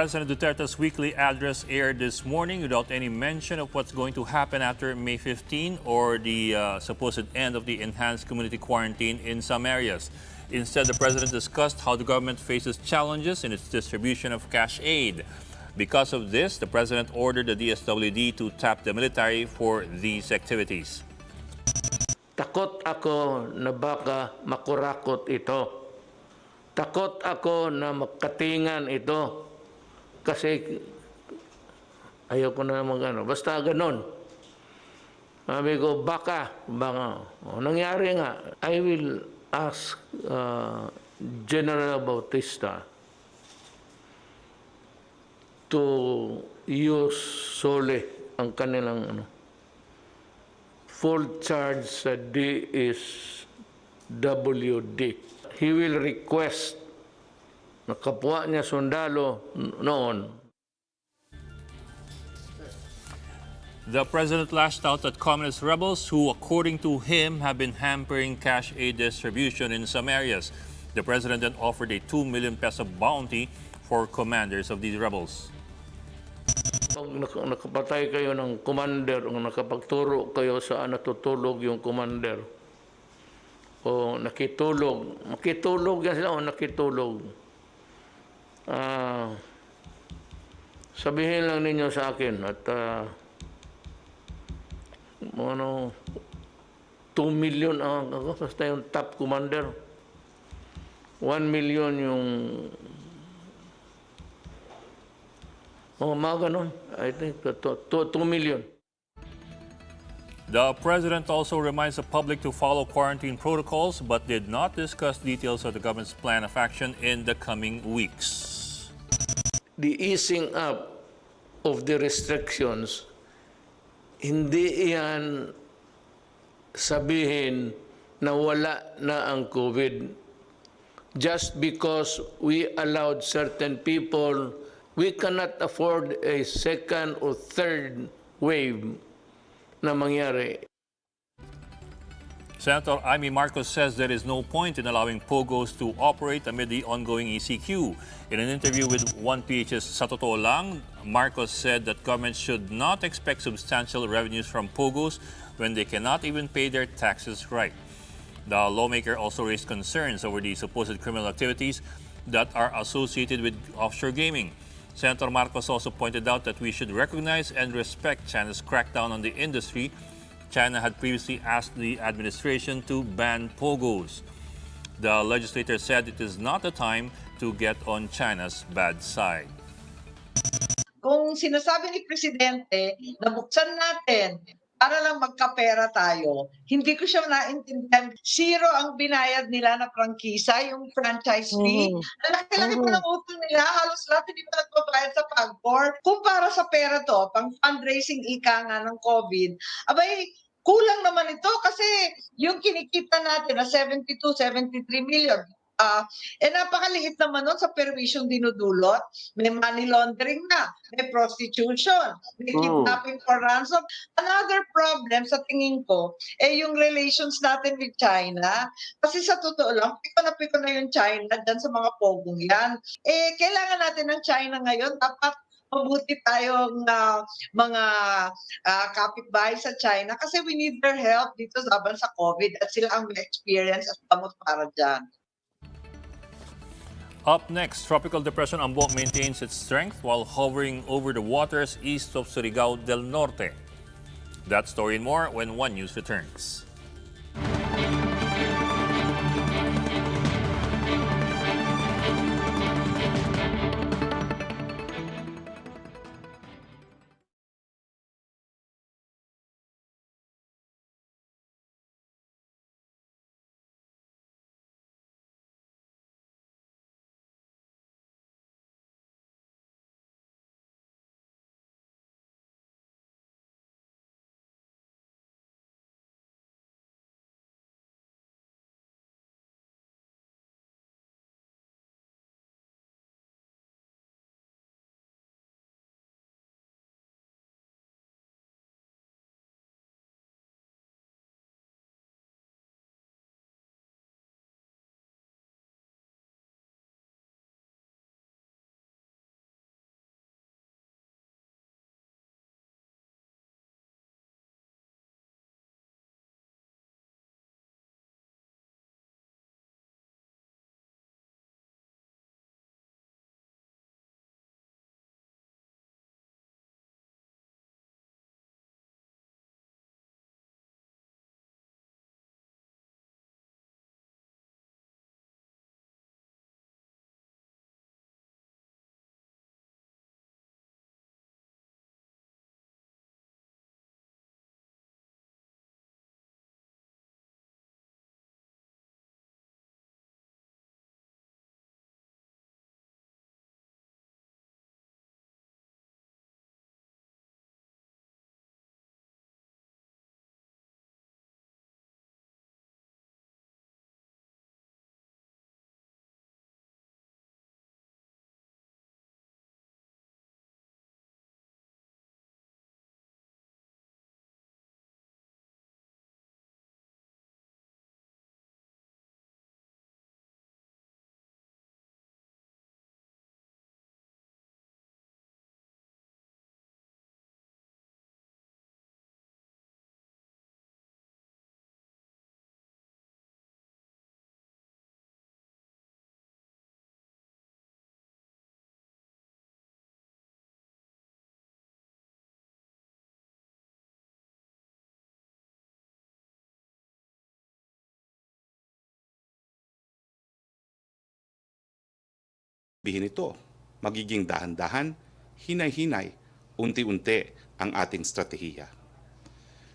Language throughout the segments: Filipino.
President Duterte's weekly address aired this morning without any mention of what's going to happen after May 15 or the supposed end of the enhanced community quarantine in some areas. Instead, the president discussed how the government faces challenges in its distribution of cash aid. Because of this, the president ordered the DSWD to tap the military for these activities. Takot ako na baka makurakot ito. Takot ako na makatingan ito. Kasi ayoko na magano. Basta ganon. Sabi ko, baka. Nangyari nga. I will ask General Bautista to use solely ang kanilang full charge sa DSWD. He will request na kapwa niya sundalo noon. The president lashed out at communist rebels who, according to him, have been hampering cash aid distribution in some areas. The president then offered a 2 million peso bounty for commanders of these rebels. Pag nakapatay kayo ng commander o nakapagturo kayo saan natutulog yung commander o makitulog yan sila o nakitulog. Sabihin lang ninyo sa akin at 2 million ang basta yung top commander. 1 million yung mga ganun. I think 2 million. The president also reminds the public to follow quarantine protocols but did not discuss details of the government's plan of action in the coming weeks. The easing up of the restrictions, hindi yan sabihin na wala na ang COVID. Just because we allowed certain people, we cannot afford a second or third wave na mangyari. Senator Imee Marcos says there is no point in allowing POGOs to operate amid the ongoing ECQ. In an interview with 1PH's Sa Totoo Lang, Marcos said that government should not expect substantial revenues from POGOs when they cannot even pay their taxes right. The lawmaker also raised concerns over the supposed criminal activities that are associated with offshore gaming. Senator Marcos also pointed out that we should recognize and respect China's crackdown on the industry. China had previously asked the administration to ban POGOs. The legislator said it is not the time to get on China's bad side. Kung sinasabi ni Presidente na buksan natin para lang magkapera tayo, hindi ko siya naintindihan. Zero ang binayad nila na prangkisa, yung franchise fee. Ang laki-laki pa ng utang nila, halos lahat hindi pa nagbabayad sa PAGCOR. Kung para sa pera to, pang fundraising ika nga ng COVID, abay, kulang naman ito kasi yung kinikita natin na 72, 73 million, napakaliit naman nun sa perwisyong dinudulot. May money laundering na, may prostitution, may kidnapping for ransom. Another problem sa tingin ko, yung relations natin with China. Kasi sa totoo lang, piko na yung China dyan sa mga pogong yan. Kailangan natin ng China ngayon, dapat mabuti tayong mga kapitbahay sa China kasi we need their help dito laban sa COVID at sila ang may experience at gamot para dyan. Up next, Tropical Depression Ambo maintains its strength while hovering over the waters east of Surigao del Norte. That story and more when One News returns. Bihin ito, magiging dahan-dahan, hinay-hinay, unti-unti ang ating strategiya.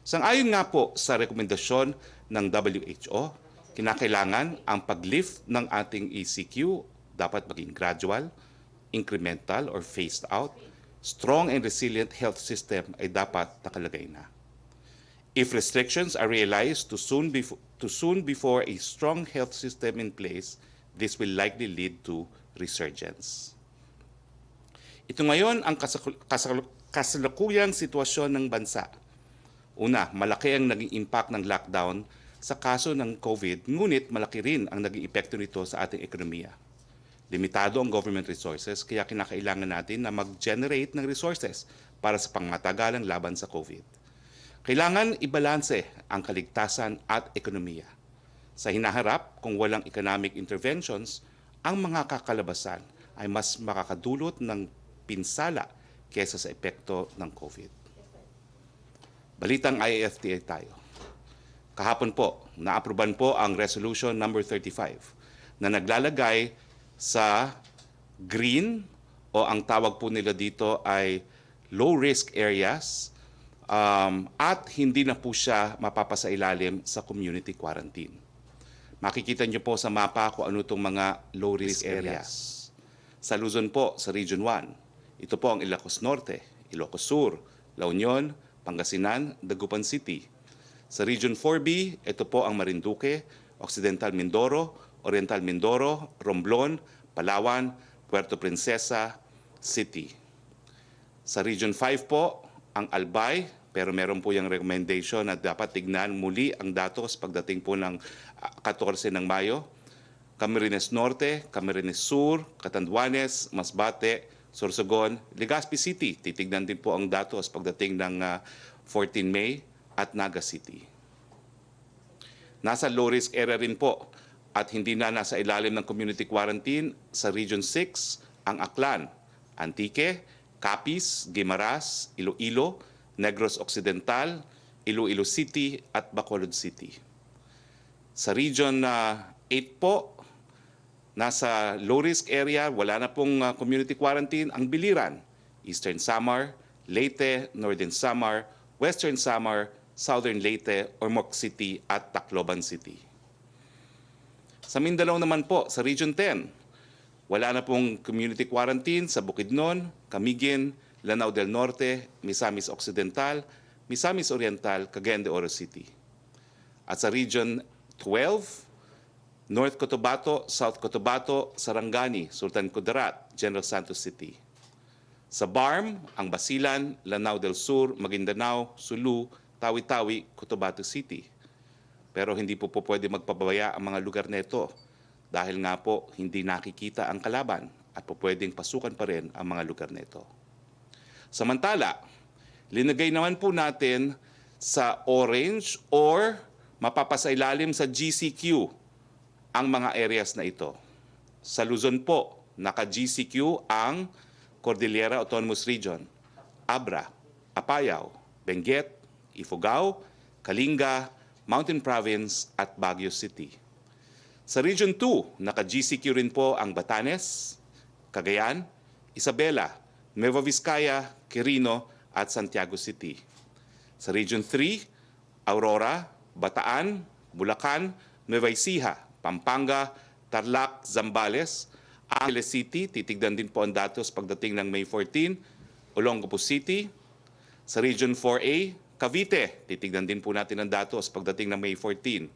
Sang-ayon nga po sa rekomendasyon ng WHO, kinakailangan ang pag-lift ng ating ECQ dapat maging gradual, incremental or phased out. Strong and resilient health system ay dapat nakalagay na. If restrictions are realized too soon before a strong health system in place, this will likely lead to resurgence. Ito ngayon ang kasalukuyang sitwasyon ng bansa. Una, malaki ang naging impact ng lockdown sa kaso ng COVID, ngunit malaki rin ang naging epekto nito sa ating ekonomiya. Limitado ang government resources, kaya kinakailangan natin na mag-generate ng resources para sa pangmatagalang laban sa COVID. Kailangan ibalanse ang kaligtasan at ekonomiya. Sa hinaharap, kung walang economic interventions, ang mga kakalabasan ay mas makakadulot ng pinsala kaysa sa epekto ng COVID. Balitang IAFTA tayo. Kahapon po, naapruban po ang Resolution number 35 na naglalagay sa green o ang tawag po nila dito ay low-risk areas at hindi na po siya mapapasailalim sa community quarantine. Makikita niyo po sa mapa kung ano itong mga low-risk areas. Sa Luzon po, sa Region 1, ito po ang Ilocos Norte, Ilocos Sur, La Union, Pangasinan, Dagupan City. Sa Region 4B, ito po ang Marinduque, Occidental Mindoro, Oriental Mindoro, Romblon, Palawan, Puerto Princesa City. Sa Region 5 po, ang Albay, pero meron po yung recommendation na dapat tignan muli ang datos pagdating po ng 14 ng Mayo. Camarines Norte, Camarines Sur, Catanduanes, Masbate, Sorsogon, Legazpi City. Titignan din po ang datos pagdating ng 14 May at Naga City. Nasa low-risk area rin po at hindi na nasa ilalim ng community quarantine sa Region 6 ang Aklan, Antique, Capiz, Guimaras, Iloilo, Negros Occidental, Iloilo City at Bacolod City. Sa Region 8 po, nasa low-risk area, wala na pong community quarantine, ang Biliran, Eastern Samar, Leyte, Northern Samar, Western Samar, Southern Leyte, Ormoc City at Tacloban City. Sa Mindanao naman po, sa Region 10, wala na pong community quarantine sa Bukidnon, Camiguin, Lanao del Norte, Misamis Occidental, Misamis Oriental, Cagayan de Oro City. At sa Region 12, North Cotabato, South Cotabato, Sarangani, Sultan Kudarat, General Santos City. Sa BARM, ang Basilan, Lanao del Sur, Maguindanao, Sulu, Tawi-Tawi, Cotabato City. Pero hindi po pwede magpabaya ang mga lugar nito dahil nga po hindi nakikita ang kalaban at po pwedeng pasukan pa rin ang mga lugar nito. Samantala, linagay naman po natin sa orange or mapapasailalim sa GCQ ang mga areas na ito. Sa Luzon po, naka-GCQ ang Cordillera Autonomous Region, Abra, Apayao, Benguet, Ifugao, Kalinga, Mountain Province at Baguio City. Sa Region 2, naka-GCQ rin po ang Batanes, Cagayan, Isabela, Nueva Vizcaya, Quirino at Santiago City. Sa Region 3, Aurora, Bataan, Bulacan, Nueva Ecija, Pampanga, Tarlac, Zambales, Angeles City, titignan din po ang datos pagdating ng May 14, Olongapo City. Sa Region 4A, Cavite, titignan din po natin ang datos pagdating ng May 14,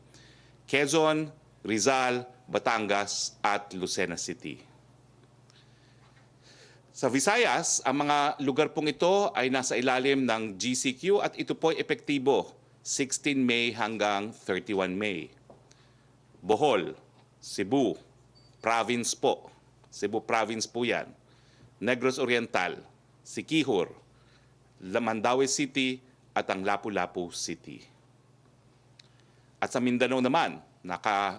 Quezon, Rizal, Batangas at Lucena City. Sa Visayas, ang mga lugar pong ito ay nasa ilalim ng GCQ at ito po ay epektibo 16 May hanggang 31 May. Bohol, Cebu, Province po. Cebu Province po yan. Negros Oriental, Siquijor, Mandaue City at ang Lapu-Lapu City. At sa Mindanao naman,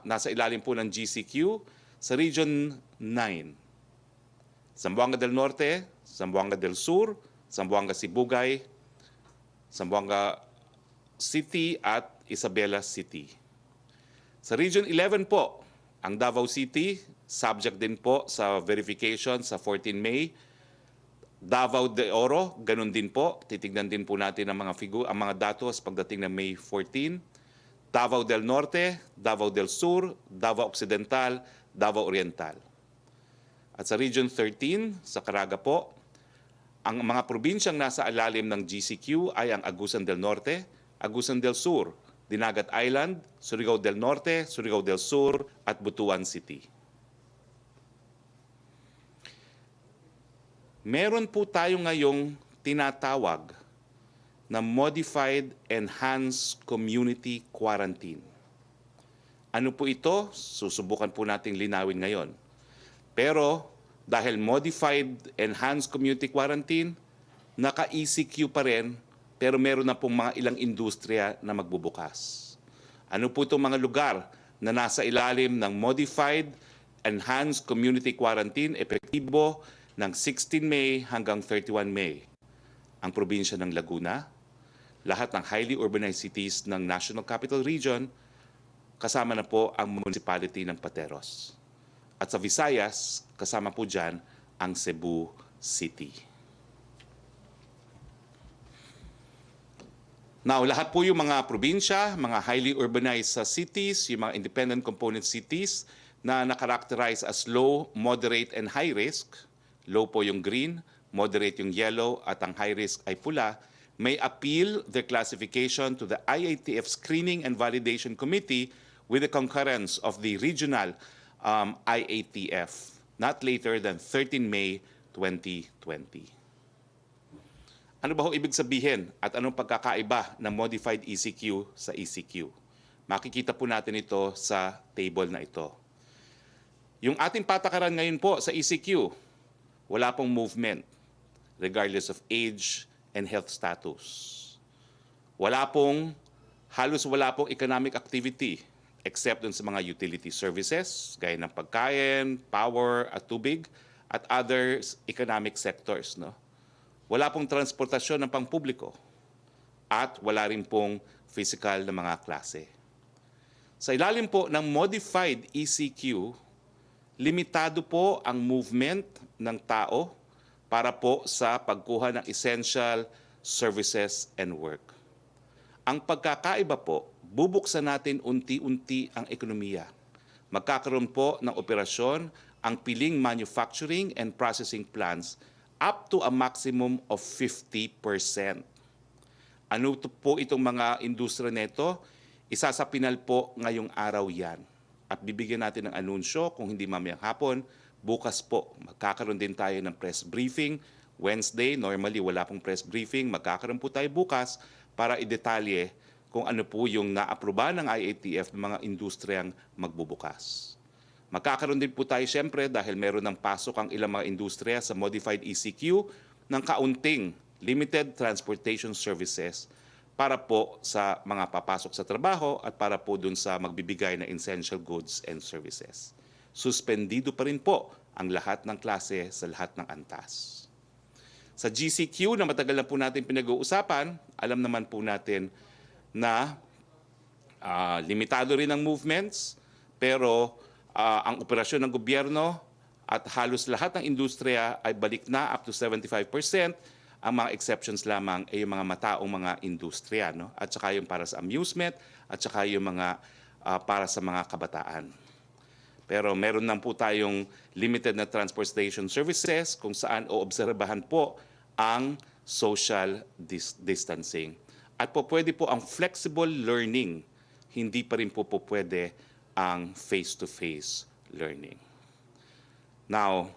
nasa ilalim po ng GCQ sa Region 9. Zamboanga del Norte, Zamboanga del Sur, Zamboanga Sibugay, Zamboanga City at Isabela City. Sa Region 11 po, Ang Davao City, subject din po sa verification sa 14 May. Davao de Oro, ganun din po. Titignan din po natin ang ang mga datos pagdating ng May 14. Davao del Norte, Davao del Sur, Davao Occidental, Davao Oriental. At sa Region 13, sa Caraga po, ang mga probinsyang nasa alalim ng GCQ ay ang Agusan del Norte, Agusan del Sur, Dinagat Island, Surigao del Norte, Surigao del Sur, at Butuan City. Meron po tayo ngayong tinatawag na Modified Enhanced Community Quarantine. Ano po ito? Susubukan po nating linawin ngayon. Pero dahil Modified Enhanced Community Quarantine, naka-ECQ pa rin, pero meron na pong mga ilang industriya na magbubukas. Ano po itong mga lugar na nasa ilalim ng Modified Enhanced Community Quarantine, epektibo ng 16 May hanggang 31 May? Ang probinsya ng Laguna, lahat ng highly urbanized cities ng National Capital Region, kasama na po ang municipality ng Pateros. At sa Visayas, kasama po dyan ang Cebu City. Now, lahat po yung mga probinsya, mga highly urbanized cities, yung mga independent component cities na nakarakterize as low, moderate, and high risk. Low po yung green, moderate yung yellow, at ang high risk ay pula, may appeal their classification to the IATF Screening and Validation Committee with the concurrence of the regional IATF, not later than 13 May 2020. Ano ba ho ibig sabihin at anong pagkakaiba ng modified ECQ sa ECQ? Makikita po natin ito sa table na ito. Yung ating patakaran ngayon po sa ECQ, wala pong movement regardless of age and health status. Halos wala pong economic activity except dun sa mga utility services, gaya ng pagkain, power at tubig, at other economic sectors. No? Wala pong transportasyon ng pangpubliko at wala rin pong physical na mga klase. Sa ilalim po ng modified ECQ, limitado po ang movement ng tao para po sa pagkuha ng essential services and work. Ang pagkakaiba po, bubuksan natin unti-unti ang ekonomiya. Magkakaroon po ng operasyon ang piling manufacturing and processing plants up to a maximum of 50%. Ano po itong mga industriya nito? Isasapinal po ngayong araw yan. At bibigyan natin ng anunsyo kung hindi mamayang hapon. Bukas po, magkakaroon din tayo ng press briefing. Wednesday, normally wala pong press briefing. Magkakaroon po tayo bukas para idetalye kung ano po yung naaproba ng IATF ng mga industriyang magbubukas. Magkakaroon din po tayo siyempre dahil meron ng pasok ang ilang mga industriya sa modified ECQ ng kaunting limited transportation services para po sa mga papasok sa trabaho at para po dun sa magbibigay ng essential goods and services. Suspendido pa rin po ang lahat ng klase sa lahat ng antas. Sa GCQ na matagal na po natin pinag-uusapan, alam naman po natin na limitado rin ang movements, pero ang operasyon ng gobyerno at halos lahat ng industriya ay balik na up to 75%. Ang mga exceptions lamang ay yung mga mataong mga industriya, no? At saka yung para sa amusement at saka yung mga para sa mga kabataan. Pero meron lang po tayong limited na transportation services kung saan oobserbahan po ang social distancing. At po pwede po ang flexible learning, hindi pa rin po pwede ang face-to-face learning. Now,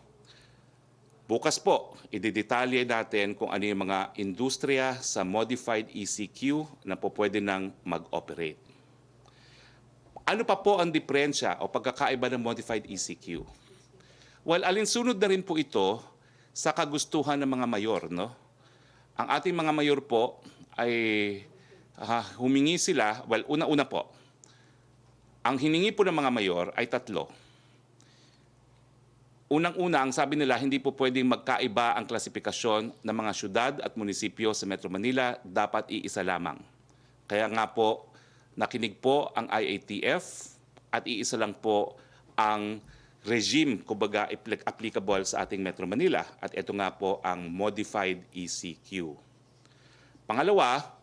bukas po, ididetalye natin kung ano yung mga industriya sa modified ECQ na po pwede nang mag-operate. Ano pa po ang diferensya o pagkakaiba ng modified ECQ? Well, alinsunod na rin po ito sa kagustuhan ng mga mayor. No? Ang ating mga mayor po ay humingi sila, well, una-una po, ang hiningi po ng mga mayor ay tatlo. Unang-una, ang sabi nila, hindi po pwedeng magkaiba ang klasifikasyon ng mga syudad at munisipyo sa Metro Manila, dapat iisa lamang. Kaya nga po, nakinig po ang IATF at iisa lang po ang regime, kumbaga, applicable sa ating Metro Manila. At ito nga po ang modified ECQ. Pangalawa,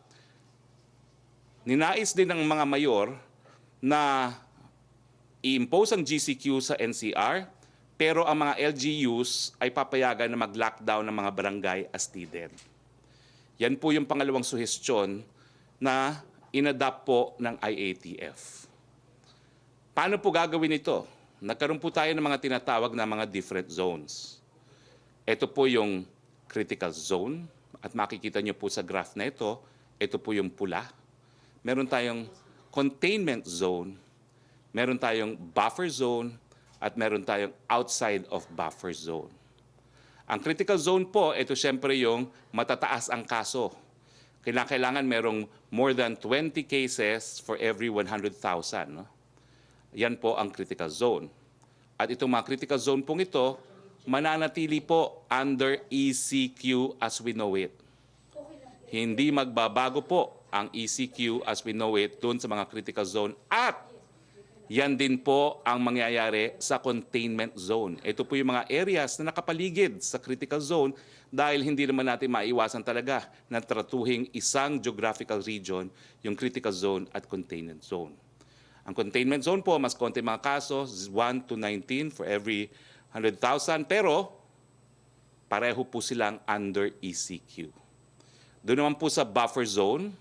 ninais din ng mga mayor na i-impose ang GCQ sa NCR, pero ang mga LGUs ay papayagan na mag-lockdown ng mga barangay as needed. Yan po yung pangalawang suhestyon na inadapt po ng IATF. Paano po gagawin ito? Nagkaroon po tayo ng mga tinatawag na mga different zones. Ito po yung critical zone at makikita nyo po sa graph na ito po yung pula. Meron tayong containment zone, meron tayong buffer zone, at meron tayong outside of buffer zone. Ang critical zone po, ito siyempre yung matataas ang kaso. Kailangan merong more than 20 cases for every 100,000. No? Yan po ang critical zone. At itong mga critical zone pong ito, mananatili po under ECQ as we know it. Hindi magbabago po ang ECQ as we know it doon sa mga critical zone. At yan din po ang mangyayari sa containment zone. Ito po yung mga areas na nakapaligid sa critical zone dahil hindi naman natin maiwasan talaga na tratuhing isang geographical region, yung critical zone at containment zone. Ang containment zone po, mas konti mga kaso, 1 to 19 for every 100,000, pero pareho po silang under ECQ. Doon naman po sa buffer zone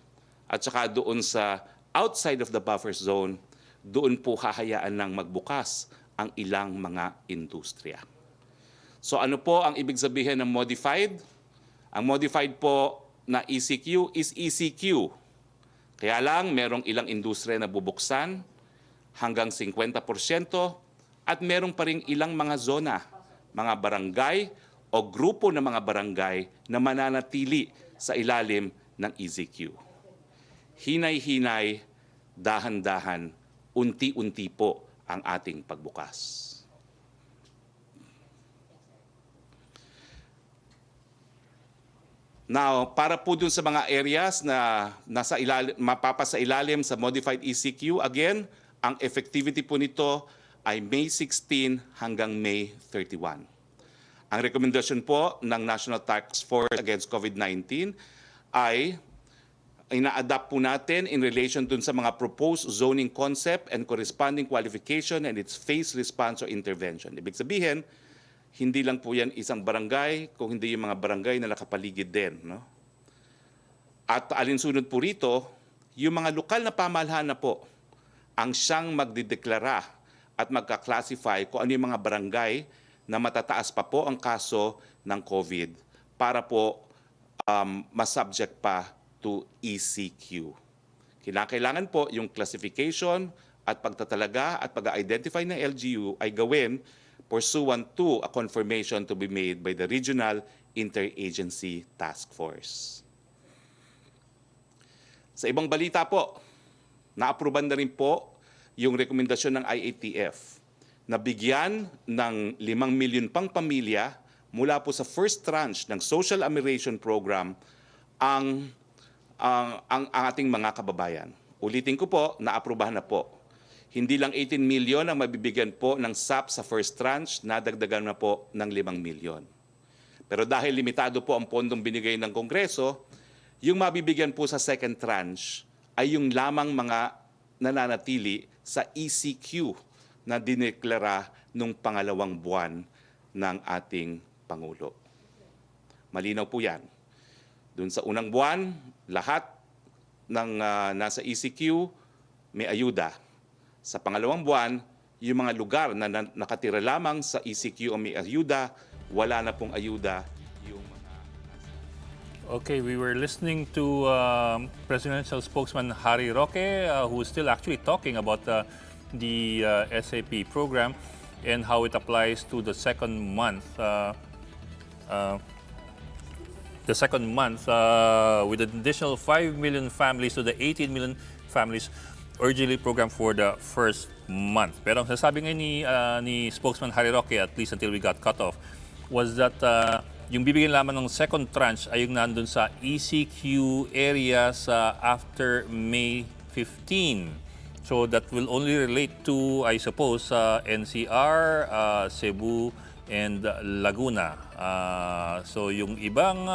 at saka doon sa outside of the buffer zone, doon po hahayaan ng magbukas ang ilang mga industriya. So ano po ang ibig sabihin ng modified? Ang modified po na ECQ is ECQ. Kaya lang merong ilang industriya na bubuksan hanggang 50% at merong pa rin ilang mga zona, mga barangay o grupo ng mga barangay na mananatili sa ilalim ng ECQ. Hinay-hinay, dahan-dahan, unti-unti po ang ating pagbukas. Now, para po dun sa mga areas na mapapasa ilalim sa modified ECQ, again, ang effectivity po nito ay May 16 hanggang May 31. Ang rekomendasyon po ng National Task Force Against COVID-19 ay ina-adapt po natin in relation dun sa mga proposed zoning concept and corresponding qualification and its phase response or intervention. Ibig sabihin, hindi lang po yan isang barangay, kung hindi yung mga barangay na nakapaligid din. No? At alinsunod po rito, yung mga lokal na pamahalaan na po ang siyang magdideklara at magka-classify kung ano yung mga barangay na matataas pa po ang kaso ng COVID para po masubject pa to ECQ. Kailangan po yung classification at pagtatalaga at pag-identify ng LGU ay gawin pursuant to a confirmation to be made by the Regional Interagency Task Force. Sa ibang balita po, na-aproban na rin po yung rekomendasyon ng IATF na bigyan ng 5 milyon pang pamilya mula po sa first tranche ng Social Amelioration Program ang ating mga kababayan. Ulitin ko po, na-aprobahan na po. Hindi lang 18 milyon ang mabibigyan po ng SAP sa first tranche, nadagdagan na po ng 5 milyon. Pero dahil limitado po ang pondong binigay ng Kongreso, yung mabibigyan po sa second tranche ay yung lamang mga nananatili sa ECQ na dineklara nung pangalawang buwan ng ating Pangulo. Malinaw po yan. Doon sa unang buwan, lahat ng nasa ECQ may ayuda. Sa pangalawang buwan, yung mga lugar na nakatira lamang sa ECQ o may ayuda, wala na pong ayuda. Okay, we were listening to Presidential Spokesman Harry Roque, who is still actually talking about the SAP program and how it applies to the second month. With an additional 5 million families to the 18 million families originally programmed for the first month. Pero ang sasabi ngayon ni Spokesman Harry Roque, at least until we got cut off, was that yung bibigyan lamang ng second tranche ay yung nandun sa ECQ areas after May 15. So that will only relate to, I suppose, NCR, Cebu, and Laguna. So yung ibang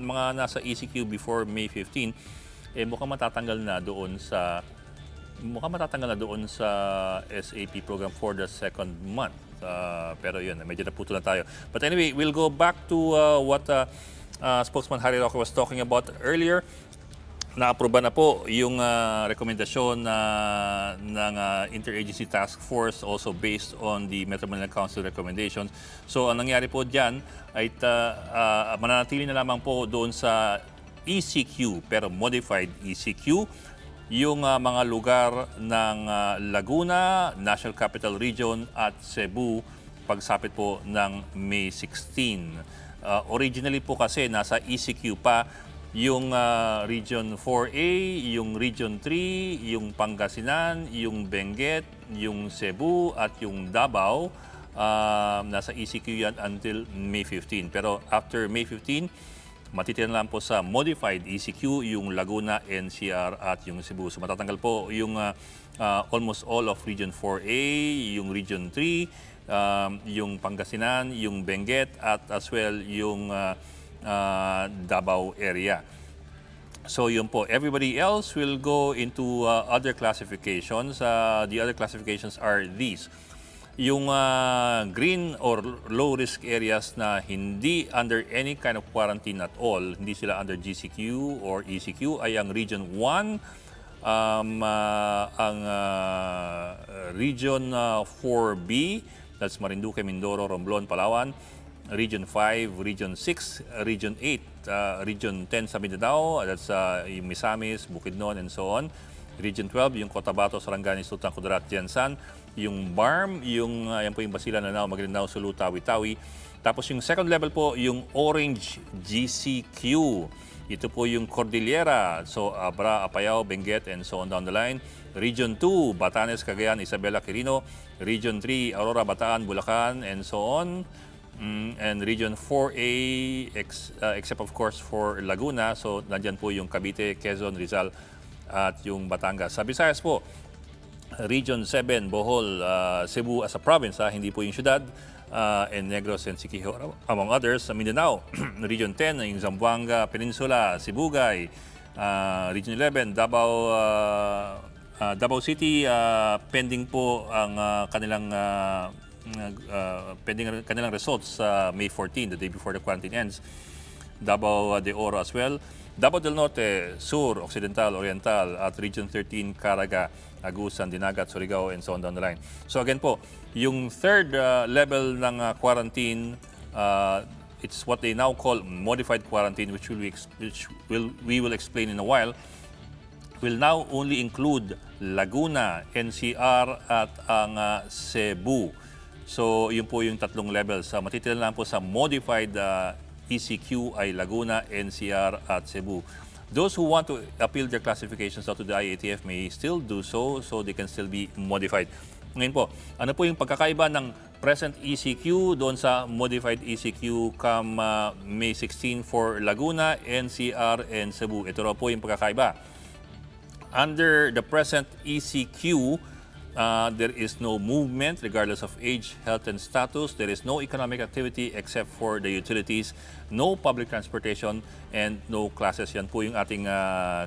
mga nasa ECQ before May 15, mukhang matatanggal na doon sa SAP program for the second month. Pero yun, medyo naputo na tayo. But anyway, we'll go back to what spokesman Harry Roque was talking about earlier. Na-aproba na po yung rekomendasyon ng Interagency Task Force also based on the Metro Manila Council recommendations. So ang nangyari po dyan ay mananatili na lamang po doon sa ECQ pero modified ECQ yung mga lugar ng Laguna, National Capital Region at Cebu pagsapit po ng May 16. Originally po kasi nasa ECQ pa yung Region 4A, yung Region 3, yung Pangasinan, yung Benguet, yung Cebu at yung Davao. Nasa ECQ yan until May 15. Pero after May 15, matitira lang po sa modified ECQ yung Laguna, NCR at yung Cebu. So matatanggal po yung almost all of Region 4A, yung Region 3, yung Pangasinan, yung Benguet at as well yung Davao area. So yun po, everybody else will go into other classifications. The other classifications are these. Yung green or low risk areas na hindi under any kind of quarantine at all, hindi sila under GCQ or ECQ ay ang Region 1, ang Region 4B, that's Marinduque, Mindoro, Romblon, Palawan, Region 5, Region 6, Region 8, Region 10 sa Mindanao, that's yung Misamis, Bukidnon, and so on. Region 12, yung Cotabato, Sarangani, Sultan Kudarat, Jensan. Yung BARM, yan po yung Basilan, Lanao, Maguindanao, Sulu, Tawi-Tawi. Tapos yung second level po, yung Orange GCQ. Ito po yung Cordillera, so Abra, Apayao, Benguet, and so on down the line. Region 2, Batanes, Cagayan, Isabela, Quirino. Region 3, Aurora, Bataan, Bulacan, and so on. And Region 4A, except of course for Laguna, so nandyan po yung Cavite, Quezon, Rizal, at yung Batangas. Sa Visayas po, Region 7, Bohol, Cebu as a province, hindi po yung syudad, and Negros and Siquijor, among others. Sa Mindanao, Region 10, yung Zamboanga Peninsula, Sibugay, Region 11, Davao City, pending po ang kanilang results sa May 14, the day before the quarantine ends. Davao de Oro as well. Davao del Norte, Sur, Occidental, Oriental, at Region 13, Caraga, Agusan, Dinagat, Surigao, and so on down the line. So again po, yung third level ng quarantine, it's what they now call modified quarantine, which we will explain in a while, will now only include Laguna, NCR, at ang Cebu. So yun po yung tatlong levels. Matitira lang po sa modified ECQ ay Laguna, NCR at Cebu. Those who want to appeal their classifications to the IATF may still do so they can still be modified. Ngayon po, ano po yung pagkakaiba ng present ECQ doon sa modified ECQ come May 16 for Laguna, NCR, and Cebu? Ito raw po yung pagkakaiba. Under the present ECQ, there is no movement regardless of age, health, and status. There is no economic activity except for the utilities, no public transportation, and no classes. Yan po yung ating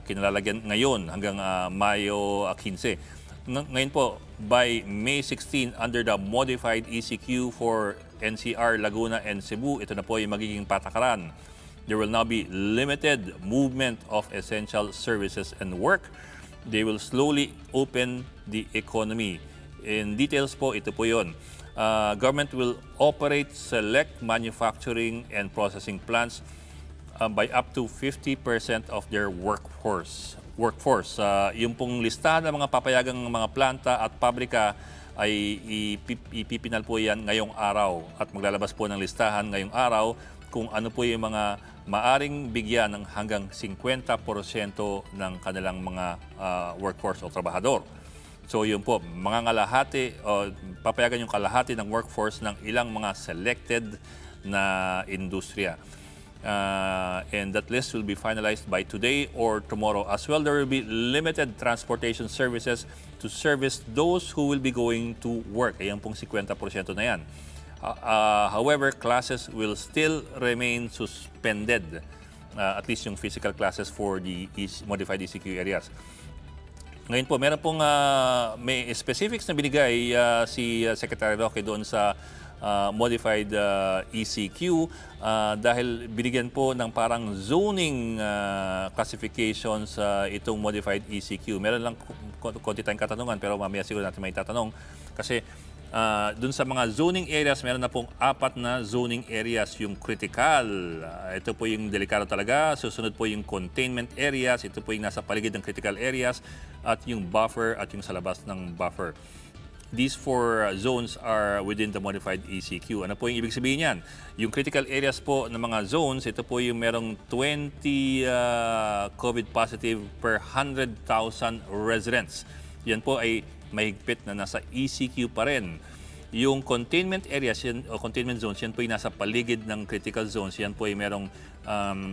kinalalagyan ngayon hanggang Mayo 15. Ngayon po, by May 16, under the modified ECQ for NCR, Laguna, and Cebu, ito na po yung magiging patakaran. There will now be limited movement of essential services and work. They will slowly open the economy. In details po, ito po yun. Government will operate select manufacturing and processing plants by up to 50% of their workforce. Yung pong listahan ng mga papayagang mga planta at pabrika ay ipipinal po yan ngayong araw at maglalabas po ng listahan ngayong araw kung ano po yung mga maaring bigyan ng hanggang 50% ng kanilang mga workforce o trabahador. So yun po, mga kalahati, papayagan yung kalahati ng workforce ng ilang mga selected na industriya. And that list will be finalized by today or tomorrow. As well, there will be limited transportation services to service those who will be going to work. Ayan pong 50% na yan. However, classes will still remain suspended. At least yung physical classes for the modified ECQ areas. Ngayon po, meron pong may specifics na binigay si Secretary Roque doon sa modified ECQ dahil binigyan po ng parang zoning classification sa itong modified ECQ. Meron lang konti tayong katanungan pero mamaya siguro natin may tatanong kasi dun sa mga zoning areas, meron na pong 4 na zoning areas. Yung critical, ito po yung delikado talaga. Susunod po yung containment areas, ito po yung nasa paligid ng critical areas, at yung buffer at yung sa labas ng buffer. These 4 zones are within the modified ECQ. Ano po yung ibig sabihin yan? Yung critical areas po ng mga zones, ito po yung merong 20 COVID positive per 100,000 residents. Yan po ay mahigpit na nasa ECQ pa rin. Yung containment areas yan, o containment zones, yan po ay nasa paligid ng critical zones. Yan po ay merong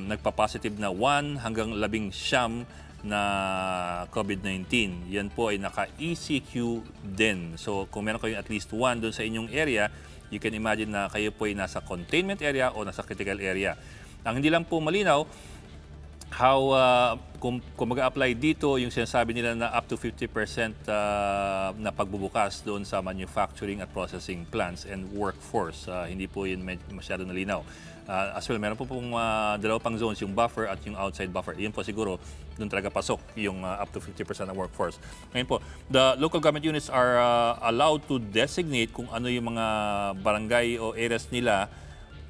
nagpa-positive na 1 hanggang 11 na COVID-19. Yan po ay naka-ECQ din. So kung meron kayong at least 1 doon sa inyong area, you can imagine na kayo po ay nasa containment area o nasa critical area. Ang hindi lang po malinaw, how kung mag-a-apply dito yung sinasabi nila na up to 50% na pagbubukas doon sa manufacturing at processing plants and workforce. Hindi po yun masyado nalinaw. As well, meron po pong dalawa pang zones, yung buffer at yung outside buffer. Yun po siguro doon talaga pasok yung up to 50% ng workforce. Ngayon po, the local government units are allowed to designate kung ano yung mga barangay o areas nila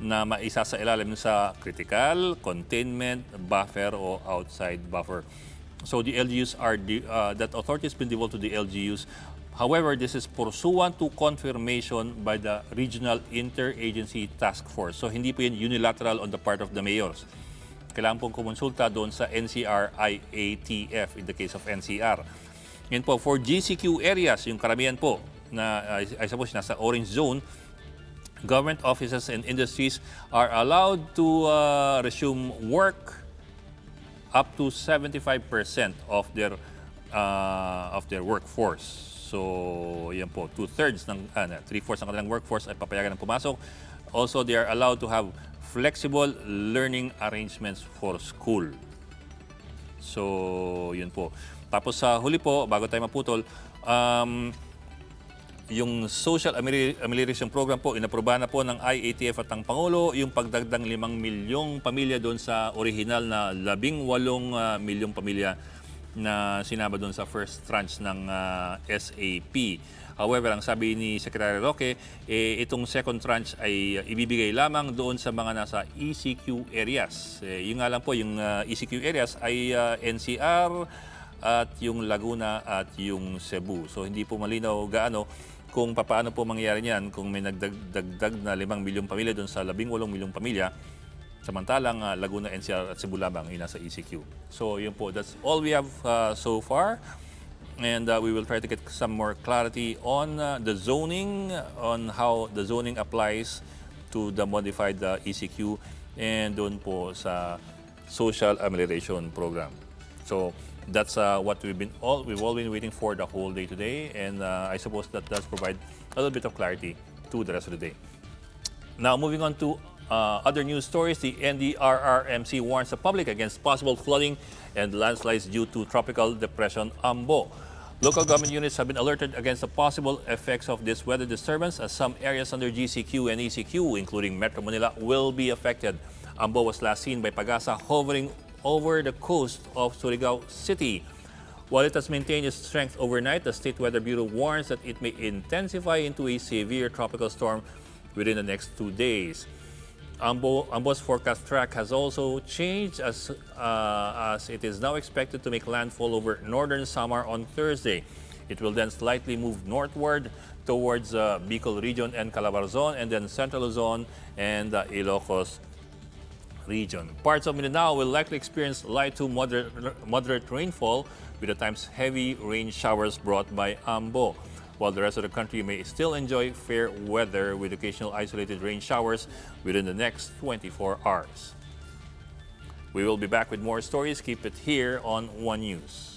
na maisa sa ilalim sa critical, containment, buffer o outside buffer. So the LGUs are that authority has been devolved to the LGUs. However, this is pursuant to confirmation by the Regional Interagency Task Force. So hindi po yan unilateral on the part of the mayors. Kailangan pong kumonsulta doon sa NCR IATF in the case of NCR. Ngayon po, for GCQ areas, yung karamihan po na I suppose nasa orange zone, government offices and industries are allowed to resume work up to 75% of their workforce. So, yan po, 2/3 ng 3/4 ng kanilang workforce ay papayagan ng pumasok. Also, they are allowed to have flexible learning arrangements for school. So, yun po. Tapos sa huli po, bago tayo maputol, yung Social Amelioration Program po, inaprobahan na po ng IATF at ng Pangulo yung pagdagdag 5 milyong pamilya doon sa original na 18 milyong pamilya na sinama doon sa first tranche ng SAP. However, ang sabi ni Secretary Roque, itong second tranche ay ibibigay lamang doon sa mga nasa ECQ areas. Yung nga lang po, yung ECQ areas ay NCR at yung Laguna at yung Cebu. So hindi po malinaw gaano kung paano po mangyayari niyan kung may nagdagdag na 5 milyong pamilya doon sa 18 milyong pamilya. Samantalang Laguna, NCR at Cebu lamang yung nasa ECQ. So yun po, that's all we have so far. And we will try to get some more clarity on the zoning, on how the zoning applies to the modified ECQ and doon po sa Social Amelioration Program. So that's what we've all been waiting for the whole day today, and I suppose that does provide a little bit of clarity to the rest of the day. Now, moving on to other news stories, the NDRRMC warns the public against possible flooding and landslides due to tropical depression Ambo. Local government units have been alerted against the possible effects of this weather disturbance as some areas under GCQ and ECQ, including Metro Manila, will be affected. Ambo was last seen by Pagasa hovering over the coast of Surigao City. While it has maintained its strength overnight, the State Weather Bureau warns that it may intensify into a severe tropical storm within the next 2 days. Ambo's forecast track has also changed as it is now expected to make landfall over northern Samar on Thursday. It will then slightly move northward towards Bicol region and Calabarzon, and then Central Luzon and Ilocos region. Parts of Mindanao will likely experience light to moderate rainfall, with at times heavy rain showers brought by Ambo, while the rest of the country may still enjoy fair weather with occasional isolated rain showers within the next 24 hours. We will be back with more stories. Keep it here on One News.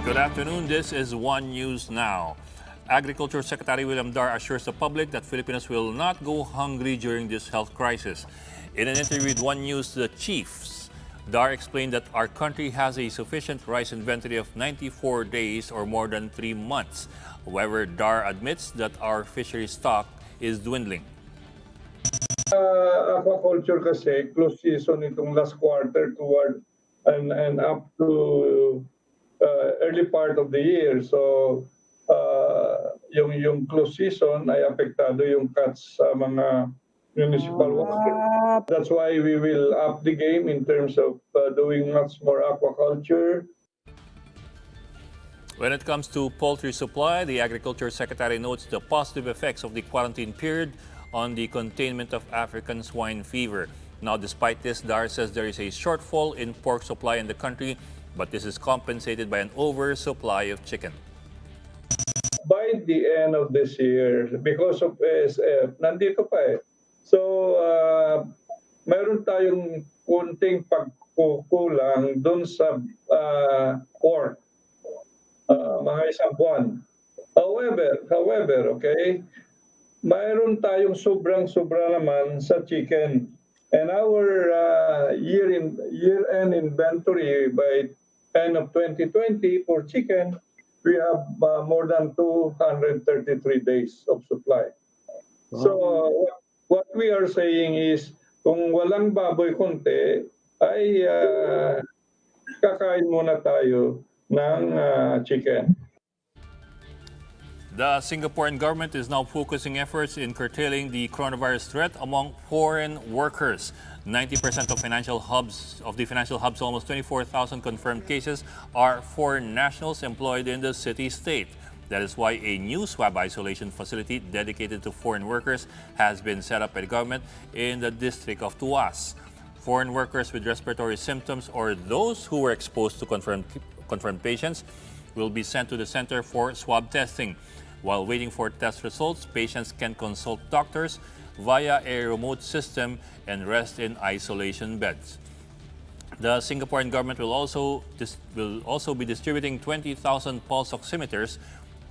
Good afternoon. This is One News Now. Agriculture Secretary William Dar assures the public that Filipinos will not go hungry during this health crisis. In an interview with One News, the chiefs, Dar explained that our country has a sufficient rice inventory of 94 days or more than 3 months. However, Dar admits that our fishery stock is dwindling. Aquaculture kasi close season itong last quarter toward and up to early part of the year. So yung close season ay apektado yung catch sa mga municipal water. That's why we will up the game in terms of doing much more aquaculture. When it comes to poultry supply, the Agriculture Secretary notes the positive effects of the quarantine period on the containment of African swine fever. Now, despite this, Dar says there is a shortfall in pork supply in the country, but this is compensated by an oversupply of chicken. By the end of this year, because of ASF, nandito pa eh. So, mayroon tayong kunting pagkukulang dun sa pork. mga isang buwan. However, okay, mayroon tayong sobrang-sobra naman sa chicken. And our year-end inventory by end of 2020 for chicken, we have more than 233 days of supply. So what we are saying is, kung walang baboy konti, ay kakain muna tayo ng chicken. The Singaporean government is now focusing efforts in curtailing the coronavirus threat among foreign workers. 90% of the financial hub's almost 24,000 confirmed cases are foreign nationals employed in the city-state. That is why a new swab isolation facility dedicated to foreign workers has been set up by the government in the district of Tuas. Foreign workers with respiratory symptoms or those who were exposed to confirmed patients will be sent to the center for swab testing. While waiting for test results, patients can consult doctors via a remote system and rest in isolation beds. The Singaporean government will also be distributing 20,000 pulse oximeters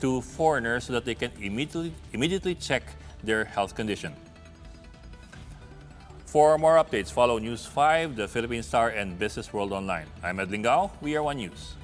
to foreigners so that they can immediately check their health condition. For more updates, follow News 5, the Philippine Star, and Business World Online. I'm Ed Lingao. We are One News.